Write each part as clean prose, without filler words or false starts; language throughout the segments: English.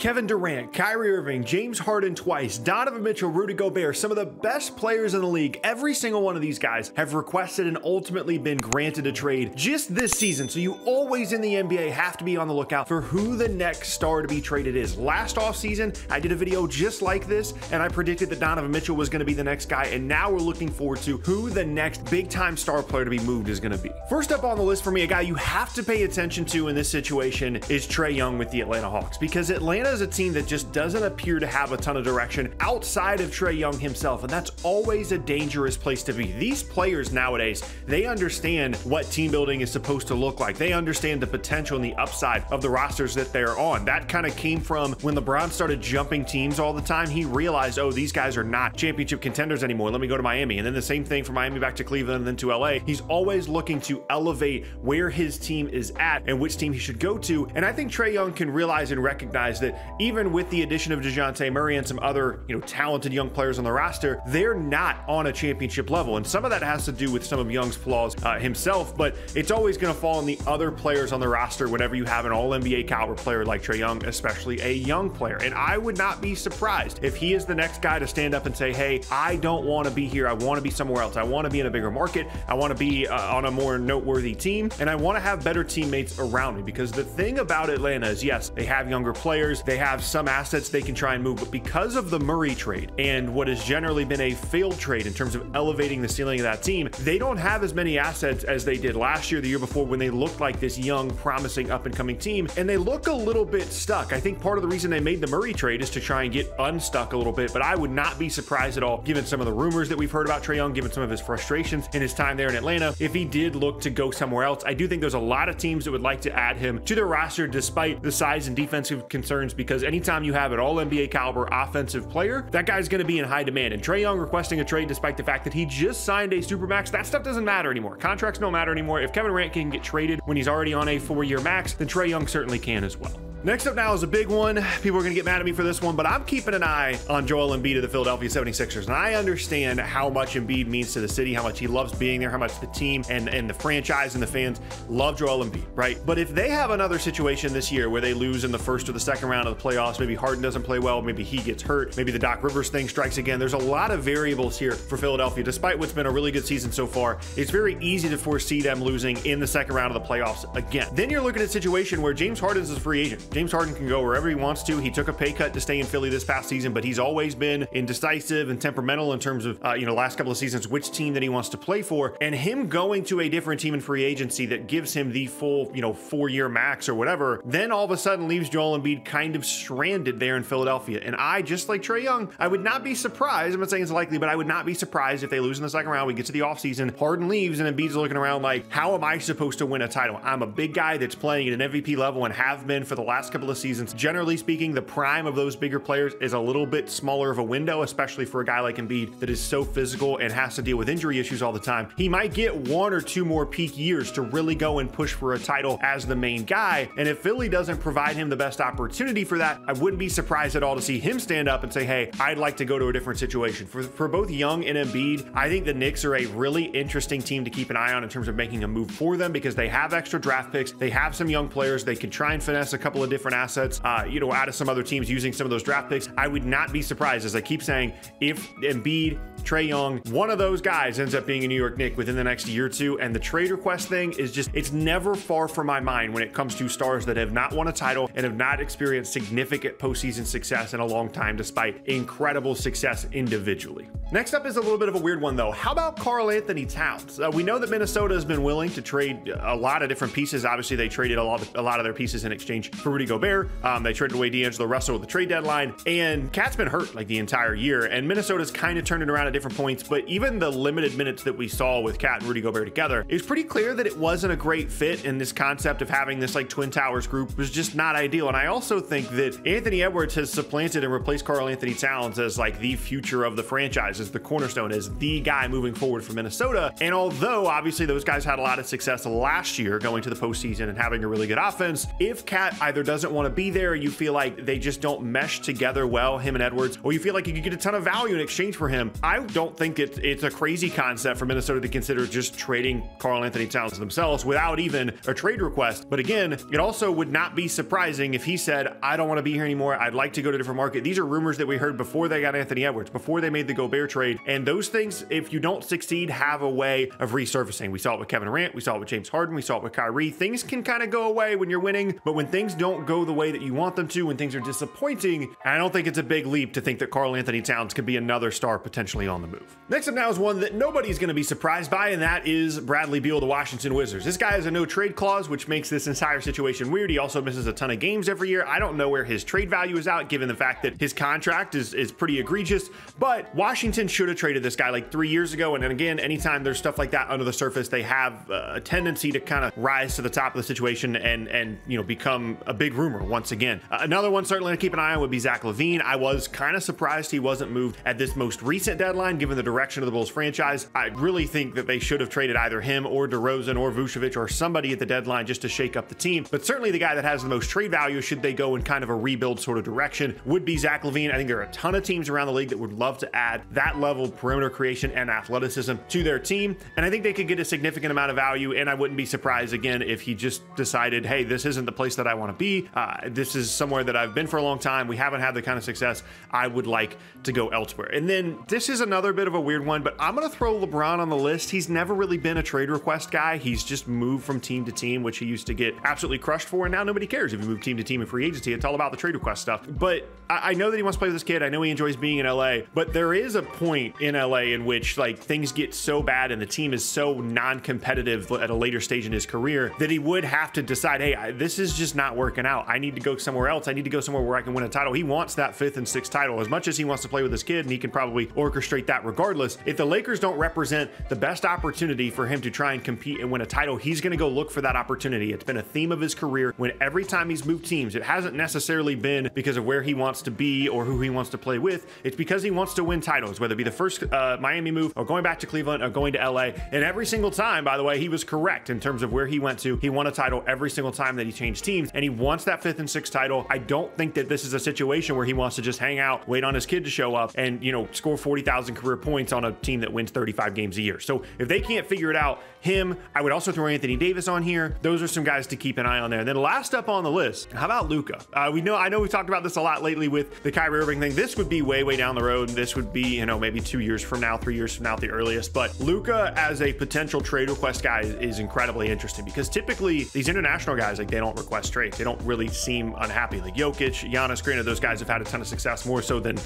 Kevin Durant, Kyrie Irving, James Harden twice, Donovan Mitchell, Rudy Gobert, some of the best players in the league. Every single one of these guys have requested and ultimately been granted a trade just this season. So you always in the NBA have to be on the lookout for who the next star to be traded is. Last offseason, I did a video just like this, and I predicted that Donovan Mitchell was going to be the next guy, and now we're looking forward to who the next big-time star player to be moved is going to be. First up on the list for me, a guy you have to pay attention to in this situation is Trey Young with the Atlanta Hawks, because Atlanta is a team that just doesn't appear to have a ton of direction outside of Trey Young himself, and that's always a dangerous place to be. These players nowadays, they understand what team building is supposed to look like. They understand the potential and the upside of the rosters that they're on. That kind of came from when LeBron started jumping teams all the time. He realized, oh, these guys are not championship contenders anymore. Let me go to Miami. And then the same thing from Miami back to Cleveland and then to LA. He's always looking to elevate where his team is at and which team he should go to. And I think Trey Young can realize and recognize that even with the addition of DeJounte Murray and some other, talented young players on the roster, they're not on a championship level. And some of that has to do with some of Young's flaws himself, but it's always going to fall on the other players on the roster whenever you have an all-NBA caliber player like Trey Young, especially a young player. And I would not be surprised if he is the next guy to stand up and say, hey, I don't want to be here. I want to be somewhere else. I want to be in a bigger market. I want to be on a more noteworthy team. And I want to have better teammates around me, because the thing about Atlanta is, yes, they have younger players. They have some assets they can try and move, but because of the Murray trade and what has generally been a failed trade in terms of elevating the ceiling of that team, they don't have as many assets as they did last year, the year before, when they looked like this young, promising, up-and-coming team, and they look a little bit stuck. I think part of the reason they made the Murray trade is to try and get unstuck a little bit, but I would not be surprised at all, given some of the rumors that we've heard about Trey Young, given some of his frustrations in his time there in Atlanta, if he did look to go somewhere else. I do think there's a lot of teams that would like to add him to their roster despite the size and defensive concerns, because anytime you have an all-NBA caliber offensive player, that guy's going to be in high demand. And Trey Young requesting a trade despite the fact that he just signed a supermax, that stuff doesn't matter anymore. Contracts don't matter anymore. If Kevin Durant can get traded when he's already on a 4-year max, then Trey Young certainly can as well. Next up now is a big one. People are going to get mad at me for this one, but I'm keeping an eye on Joel Embiid of the Philadelphia 76ers. And I understand how much Embiid means to the city, how much he loves being there, how much the team and the franchise and the fans love Joel Embiid, right? But if they have another situation this year where they lose in the first or the second round of the playoffs, maybe Harden doesn't play well, maybe he gets hurt, maybe the Doc Rivers thing strikes again. There's a lot of variables here for Philadelphia. Despite what's been a really good season so far, it's very easy to foresee them losing in the second round of the playoffs again. Then you're looking at a situation where James Harden is a free agent. James Harden can go wherever he wants to. He took a pay cut to stay in Philly this past season, but he's always been indecisive and temperamental in terms of, last couple of seasons, which team that he wants to play for. And him going to a different team in free agency that gives him the full, 4-year max or whatever, then all of a sudden leaves Joel Embiid kind of stranded there in Philadelphia. And I, just like Trey Young, I would not be surprised, I'm not saying it's likely, but I would not be surprised if they lose in the second round, we get to the offseason, Harden leaves, and Embiid's looking around like, how am I supposed to win a title? I'm a big guy that's playing at an MVP level and have been for the last couple of seasons. Generally speaking, the prime of those bigger players is a little bit smaller of a window, especially for a guy like Embiid that is so physical and has to deal with injury issues all the time. He might get 1 or 2 more peak years to really go and push for a title as the main guy. And if Philly doesn't provide him the best opportunity for that, I wouldn't be surprised at all to see him stand up and say, hey, I'd like to go to a different situation. For both Young and Embiid, I think the Knicks are a really interesting team to keep an eye on in terms of making a move for them, because they have extra draft picks. They have some young players. They can try and finesse a couple of different assets, out of some other teams using some of those draft picks. I would not be surprised, as I keep saying, if Embiid, Trey Young, one of those guys ends up being a New York Knick within the next year or two. And the trade request thing is just, it's never far from my mind when it comes to stars that have not won a title and have not experienced significant postseason success in a long time, despite incredible success individually. Next up is a little bit of a weird one though. How about karl-Anthony Towns? We know that Minnesota has been willing to trade a lot of different pieces. Obviously, they traded a lot of their pieces in exchange for Rudy Gobert. They traded away D'Angelo Russell at the trade deadline, and Cat's been hurt like the entire year, and Minnesota's kind of turned it around at different points, but even the limited minutes that we saw with Cat and Rudy Gobert together, it's pretty clear that it wasn't a great fit, and this concept of having this like Twin Towers group was just not ideal. And I also think that Anthony Edwards has supplanted and replaced karl-Anthony Towns as like the future of the franchise, as the cornerstone, as the guy moving forward for Minnesota. And although obviously those guys had a lot of success last year going to the postseason and having a really good offense, if Cat either doesn't want to be there, you feel like they just don't mesh together well, him and Edwards, or you feel like you could get a ton of value in exchange for him, I don't think it's a crazy concept for Minnesota to consider just trading Karl-Anthony Towns themselves without even a trade request. But again, it also would not be surprising if he said, I don't want to be here anymore, I'd like to go to a different market. These are rumors that we heard before they got Anthony Edwards, before they made the Gobert trade, and those things, if you don't succeed, have a way of resurfacing. We saw it with Kevin Durant, we saw it with James Harden, we saw it with Kyrie. Things can kind of go away when you're winning, but when things don't go the way that you want them to, when things are disappointing, I don't think it's a big leap to think that Karl-Anthony Towns could be another star potentially on the move. Next up now is one that nobody's going to be surprised by, and that is Bradley Beal, the Washington Wizards. This guy has a no trade clause, which makes this entire situation weird. He also misses a ton of games every year. I don't know where his trade value is out, given the fact that his contract is pretty egregious, but Washington should have traded this guy like 3 years ago. And then again, anytime there's stuff like that under the surface, they have a tendency to kind of rise to the top of the situation and you know, become a big rumor once again. Another one certainly to keep an eye on would be Zach LaVine. I was kind of surprised he wasn't moved at this most recent deadline, given the direction of the Bulls franchise. I really think that they should have traded either him or DeRozan or Vucevic or somebody at the deadline just to shake up the team. But certainly the guy that has the most trade value, should they go in kind of a rebuild sort of direction, would be Zach LaVine. I think there are a ton of teams around the league that would love to add that level of perimeter creation and athleticism to their team, and I think they could get a significant amount of value, and I wouldn't be surprised again if he just decided, hey, this isn't the place that I want to be. This is somewhere that I've been for a long time. We haven't had the kind of success. I would like to go elsewhere. And then this is another bit of a weird one, but I'm going to throw LeBron on the list. He's never really been a trade request guy. He's just moved from team to team, which he used to get absolutely crushed for, and now nobody cares if you move team to team in free agency. It's all about the trade request stuff. But I know that he wants to play with this kid. I know he enjoys being in LA, but there is a point in LA in which like things get so bad and the team is so non-competitive at a later stage in his career that he would have to decide, hey, this is just not working out. I need to go somewhere else. I need to go somewhere where I can win a title. He wants that 5th and 6th title as much as he wants to play with this kid, and he can probably orchestrate that regardless. If the Lakers don't represent the best opportunity for him to try and compete and win a title, he's going to go look for that opportunity. It's been a theme of his career. When every time he's moved teams, it hasn't necessarily been because of where he wants to be or who he wants to play with. It's because he wants to win titles, whether it be the first Miami move or going back to Cleveland or going to LA. And every single time, by the way, he was correct in terms of where he went to. He won a title every single time that he changed teams, and he wants that 5th and 6th title. I don't think that this is a situation where he wants to just hang out, wait on his kid to show up, and, you know, score 40,000 career points on a team that wins 35 games a year. So if they can't figure it out, I would also throw Anthony Davis on here. Those are some guys to keep an eye on there. And then last up on the list, how about Luka? I know we've talked about this a lot lately with the Kyrie Irving thing. This would be way down the road. This would be, you know, maybe 2 years from now, 3 years from now at the earliest. But Luka as a potential trade request guy is incredibly interesting, because typically these international guys, like, they don't request trades. They don't really seem unhappy. Like Jokic, Giannis, granted, those guys have had a ton of success, more so than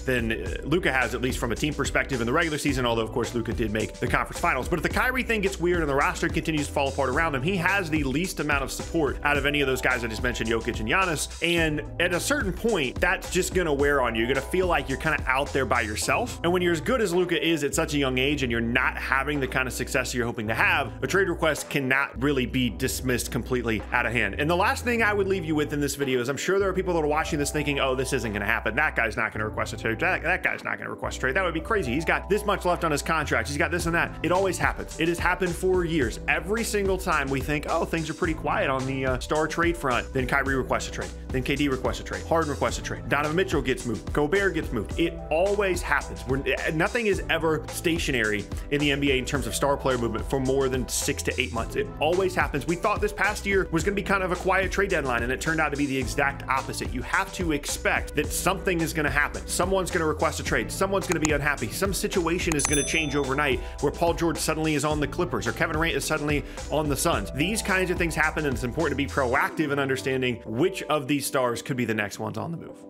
Luka has, at least from a team perspective in the regular season, although of course Luka did make the conference finals. But if the Kyrie thing gets weird and the roster continues to fall apart around him, he has the least amount of support out of any of those guys I just mentioned, Jokic and Giannis. And at a certain point, that's just gonna wear on you. You're gonna feel like you're kind of out there by yourself. And when you're as good as Luka is at such a young age and you're not having the kind of success you're hoping to have, a trade request cannot really be dismissed completely out of hand. And the last thing I would leave you with in this video is, I'm sure there are people that are watching this thinking, oh, this isn't gonna happen. That guy's not gonna request a trade. That guy's not gonna request a trade. That would be crazy. He's got this much left on his contract. He's got this and that. It always happens. It has happened for years. Every single time we think, oh, things are pretty quiet on the star trade front, then Kyrie requests a trade. Then KD requests a trade. Harden requests a trade. Donovan Mitchell gets moved. Gobert gets moved. It always happens. Nothing is ever stationary in the NBA in terms of star player movement for more than 6 to 8 months. It always happens. We thought this past year was going to be kind of a quiet trade deadline, and it turned out to be the exact opposite. You have to expect that something is going to happen. Someone's going to request a trade. Someone's going to be unhappy. Some situation is going to change overnight where Paul George suddenly is on the Clippers or Kevin Durant is suddenly on the Suns. These kinds of things happen, and it's important to be proactive in understanding which of these stars could be the next ones on the move.